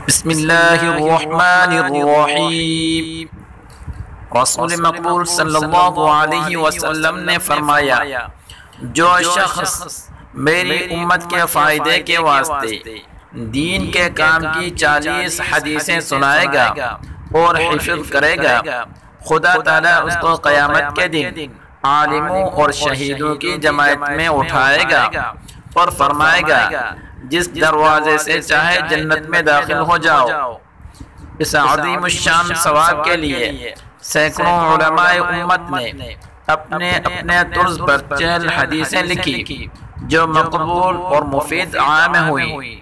بسم اللہ الرحمن الرحیم۔ رسول مقبول صلی اللہ علیہ وسلم نے فرمایا، جو شخص میری امت کے فائدے کے واسطے دین کے کام کی 40 حدیثیں سنائے گا اور حفظ کرے گا، خدا تعالیٰ اس کو قیامت کے دن عالموں اور شہیدوں کی جماعت میں اٹھائے گا اور فرمائے گا، جس دروازے سے چاہے جنت میں داخل ہو جاؤ۔ اس عظیم الشان ثواب کے لیے سینکڑوں علماء امت نے اپنے طرز پر 40 حدیثیں لکھی جو مقبول اور مفید عام ہوئی۔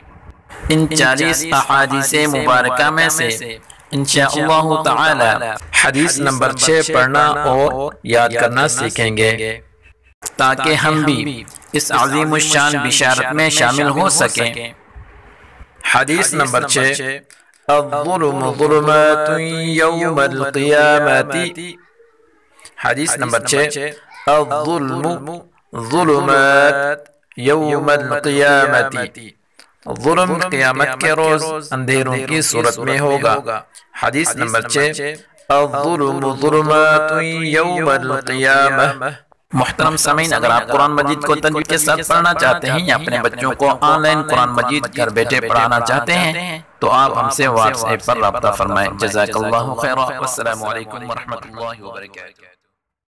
ان 40 احادیث مبارکہ میں سے انشاءاللہ تعالی حدیث نمبر 6 پڑھنا اور یاد کرنا سیکھیں گے تاکہ ہم بھی اس عظیم الشان بشارت میں شامل ہو سکیں۔ حدیث نمبر 6، الظلم ظلمات یوم القیامت۔ حدیث نمبر 6، الظلم ظلمات یوم القیامت۔ ظلم قیامت کے روز اندھیروں کی صورت میں ہوگا۔ حدیث نمبر 6، الظلم ظلمات یوم القیامہ۔ محترم سامعین، اگر آپ قرآن مجید کو تجوید کے ساتھ پڑھنا چاہتے ہیں یا اپنے بچوں کو آن لائن قرآن مجید گھر بیٹھے پڑھانا چاہتے ہیں تو آپ ہم سے واٹس ایپ پر رابطہ فرمائیں۔ جزاک اللہ خیرا، والسلام علیکم ورحمۃ اللہ وبرکاتہ۔